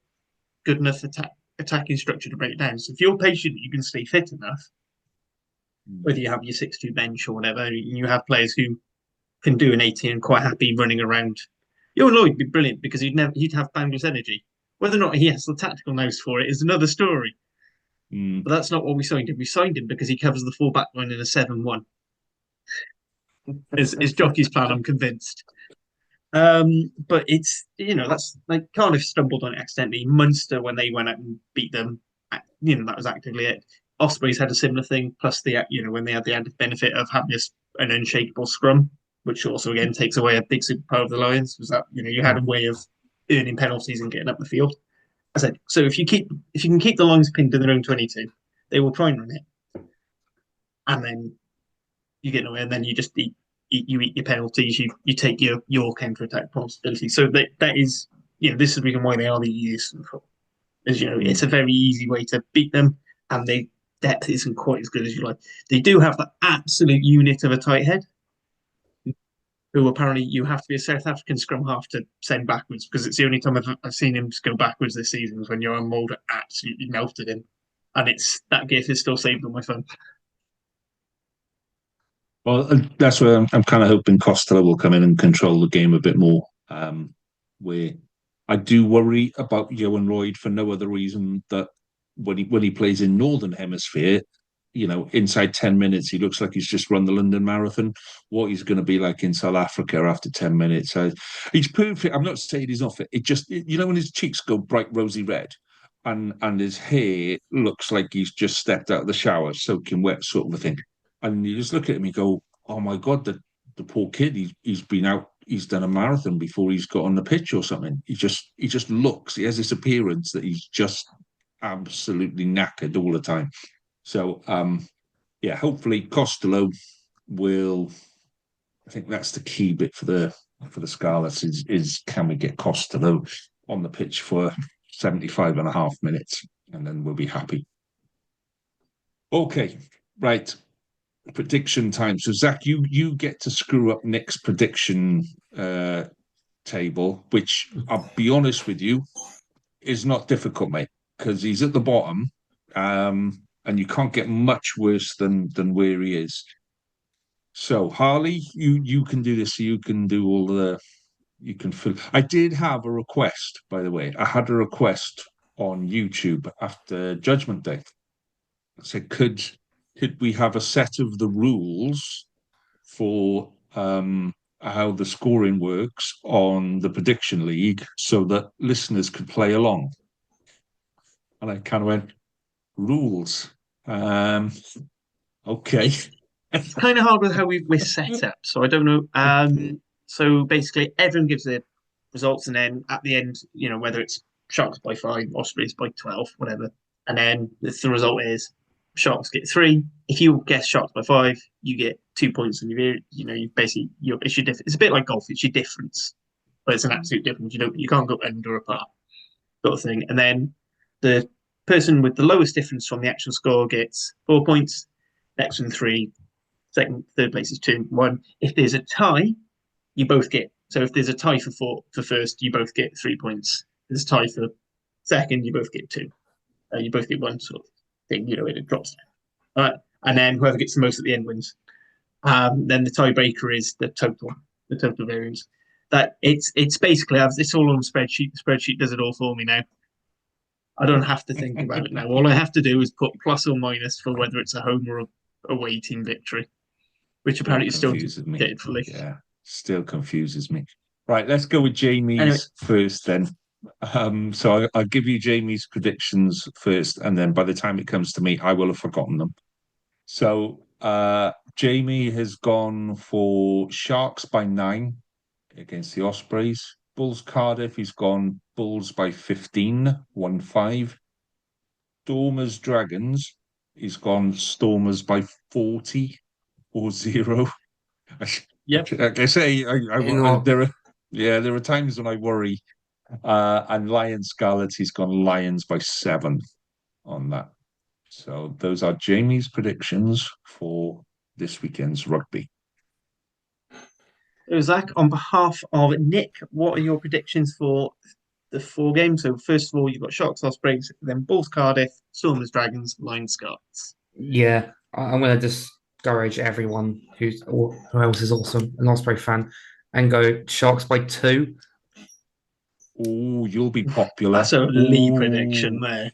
good enough attacking structure to break it down. So if you're patient, you can stay fit enough, whether you have your 6-2 bench or whatever, you have players who can do an 80 and quite happy running around. Your Lloyd would be brilliant because he'd have boundless energy. Whether or not he has the tactical nous for it is another story. But that's not what we signed him. We signed him because he covers the full back line in a 7-1. Is Jockey's plan, I'm convinced. But it's, that's like Cardiff stumbled on it accidentally. Munster, when they went out and beat them, that was actively it. Ospreys had a similar thing, plus when they had the added benefit of having an unshakable scrum, which also again takes away a big superpower of the Lions, was that you had a way of earning penalties and getting up the field. I said, so if you can keep the Lions pinned in their own 22, they will try and run it, and then you get away, and then you just eat your penalties, you take your counter attack possibility. So that is this is the reason why they are the easiest. As it's a very easy way to beat them, and their depth isn't quite as good as you like. They do have the absolute unit of a tight head, who apparently you have to be a South African scrum half to send backwards, because it's the only time I've seen him go backwards this season was when Johan Mulder absolutely melted him, and it's that gift is still saved on my phone. Well, that's where I'm kind of hoping Costello will come in and control the game a bit more. Where I do worry about Johan Lloyd for no other reason that when he plays in Northern Hemisphere, inside 10 minutes, he looks like he's just run the London Marathon. What he's going to be like in South Africa after 10 minutes. He's perfect. I'm not saying he's not fit. It just, when his cheeks go bright rosy red and his hair looks like he's just stepped out of the shower, soaking wet sort of a thing. And you just look at him, you go, oh my God, the poor kid, he's been out, he's done a marathon before he's got on the pitch or something. He just looks, he has this appearance that he's just absolutely knackered all the time. So, hopefully Costello will, I think that's the key bit for the Scarlets is can we get Costello on the pitch for 75 and a half minutes, and then we'll be happy. Okay, right. Prediction time. So Zach, you get to screw up Nick's prediction table, which I'll be honest with you, is not difficult, mate, because he's at the bottom, and you can't get much worse than where he is. So Harley, you can do this. So you can do all the. You can fill. I did have a request, by the way. I had a request on YouTube after Judgment Day. I said, could we have a set of the rules for how the scoring works on the prediction league so that listeners could play along? And I kind of went, rules. Okay. It's kind of hard with how we're set up, so I don't know. So basically, everyone gives their results, and then at the end, whether it's Sharks by 5, Ospreys by 12, whatever, and then if the result is Sharks get 3. If you guess Sharks by 5, you get 2 points, and you basically it's your difference. It's a bit like golf; it's your difference, but it's an absolute difference. You can't go under or apart, sort of thing. And then the person with the lowest difference from the actual score gets 4 points. Next one 3. Second, third place is 2, 1. If there's a tie, you both get. So if there's a tie for first, you both get 3 points. If there's a tie for second, you both get 2. You both get 1 sort of thing. It drops down. All right, and then whoever gets the most at the end wins. Then the tiebreaker is the total variance. That it's basically it's all on a spreadsheet. The spreadsheet does it all for me now. I don't have to think about it now. All I have to do is put plus or minus for whether it's a home or a away team victory, which apparently still deadfully. Yeah, still confuses me. Right, let's go with Jamie's first then. So I'll give you Jamie's predictions first, and then by the time it comes to me, I will have forgotten them. So Jamie has gone for Sharks by 9 against the Ospreys. Bulls Cardiff, he's gone Bulls by 15, 1-5. Stormers Dragons, he's gone Stormers by 40 or 0. Yep. Like I say, You know, there are times when I worry. And Lions Scarlets, he's gone Lions by 7 on that. So those are Jamie's predictions for this weekend's rugby. So Zach, on behalf of Nick, what are your predictions for the 4 games? So first of all, you've got Sharks, Ospreys, then Bulls, Cardiff, Stormers, Dragons, Lions, Scarlets. yeah, I'm going to discourage everyone who else is awesome, an Osprey fan, and go Sharks by 2. Oh, you'll be popular. That's a Lee Ooh. prediction there.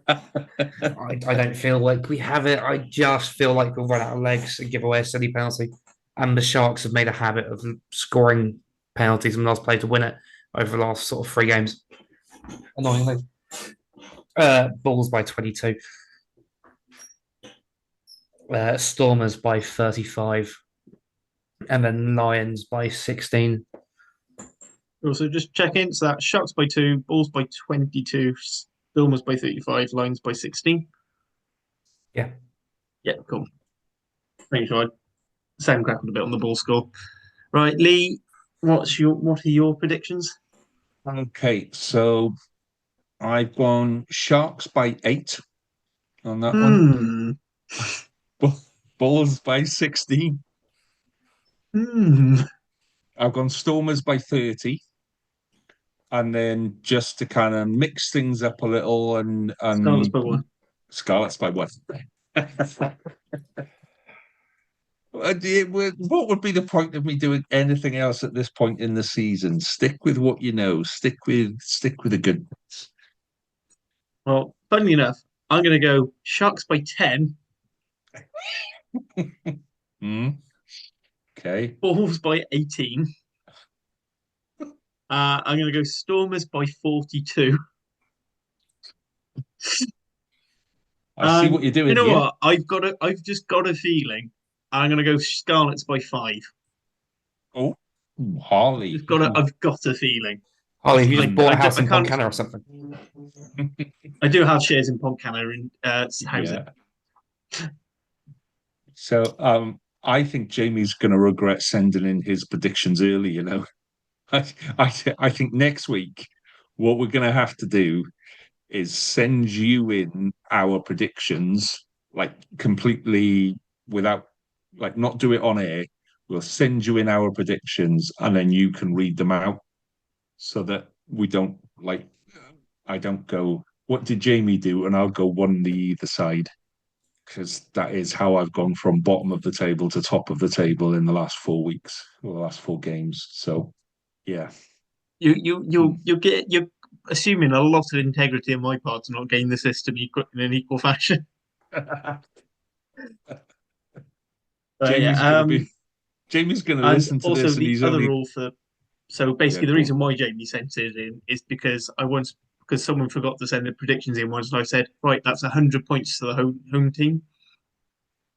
I don't feel like we have it. I just feel like we'll run out of legs and give away a silly penalty. And the Sharks have made a habit of scoring penalties and last play to win it over the last sort of 3 games. Annoyingly. Bulls by 22. Stormers by 35. And then Lions by 16. Also, just check in. So that's Sharks by 2, Bulls by 22, Stormers by 35, Lions by 16. Yeah. Yeah, cool. Thanks, Rod. Sound crackled a bit on the ball score. Right, Lee, what are your predictions? Okay, so I've gone Sharks by 8 on that one. Bulls by 16. I've gone Stormers by 30. And then just to kind of mix things up a little and Scarlets by 1. Scarlets by 1. What would be the point of me doing anything else at this point in the season? Stick with what you know. Stick with the good. Well, funnily enough, I'm going to go Sharks by 10. Okay. Bulls by 18. I'm going to go Stormers by 42. I see what you're doing. You know here. what? I've just got a feeling. I'm going to go Scarlets by 5. Oh, Harley. I've got a feeling. Harley, you just bought a house in Pontcanna or something. I do have shares in Pontcanna in housing. Yeah. So I think Jamie's going to regret sending in his predictions early. You know, I think next week what we're going to have to do is send you in our predictions, like completely without, like not do it on air. We'll send you in our predictions, and then you can read them out, so that we don't I don't go, what did Jamie do? And I'll go one the either side, because that is how I've gone from bottom of the table to top of the table in the last 4 weeks, or the last 4 games. So, yeah. You're assuming a lot of integrity on my part to not gain the system in an equal fashion. Jamie's going to listen to this, and he's other only. rule for. So basically, the reason why Jamie sent it in is because someone forgot to send the predictions in once, and I said, right, that's 100 points to the home team.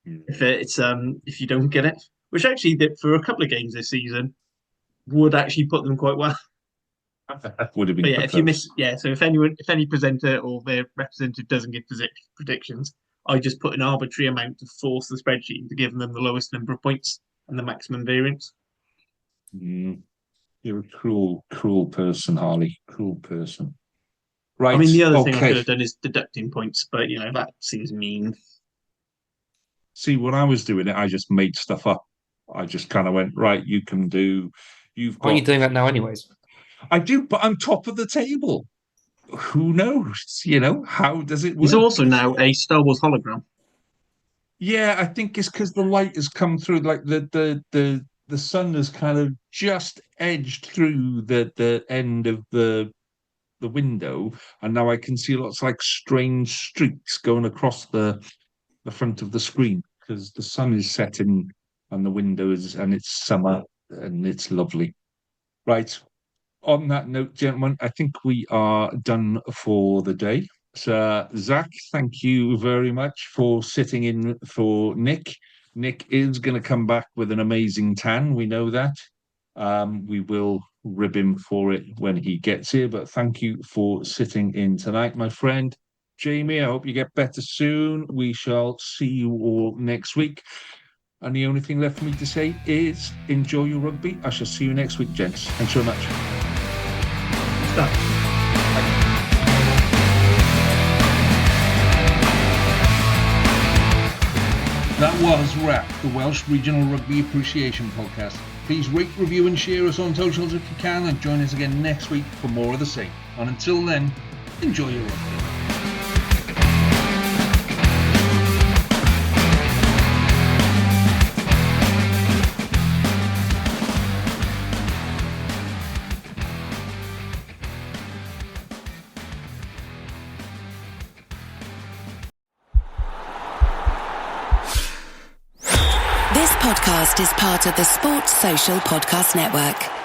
If you don't get it, which actually for a couple of games this season would actually put them quite well. Would have been. But yeah, if you miss, so if any presenter or their representative doesn't give predictions, I just put an arbitrary amount to force the spreadsheet into giving them the lowest number of points and the maximum variance. You're a cruel person, Harley. Cruel person. Right. I mean, the other thing I could have done is deducting points, but that seems mean. See, when I was doing it, I just made stuff up. I just kind of went, right, you can do. Are you doing that now, anyways? I do, but I'm top of the table. Who knows? How does it work? He's also now a Star Wars hologram. Yeah, I think it's because the light has come through, like the sun has kind of just edged through the end of the window, and now I can see lots of like strange streaks going across the front of the screen, because the sun is setting and the window is, and it's summer and it's lovely. Right. on that note, gentlemen, I think we are done for the day. So, Zach, thank you very much for sitting in for Nick. Nick is going to come back with an amazing tan. We know that. We will rib him for it when he gets here. But thank you for sitting in tonight, my friend. Jamie, I hope you get better soon. We shall see you all next week. And the only thing left for me to say is enjoy your rugby. I shall see you next week, gents. Thanks so much. Stop. That was RAP, the Welsh Regional Rugby Appreciation Podcast. Please rate, review and share us on socials if you can, and join us again next week for more of the same. And until then, enjoy your rugby. This podcast is part of the Sports Social Podcast Network.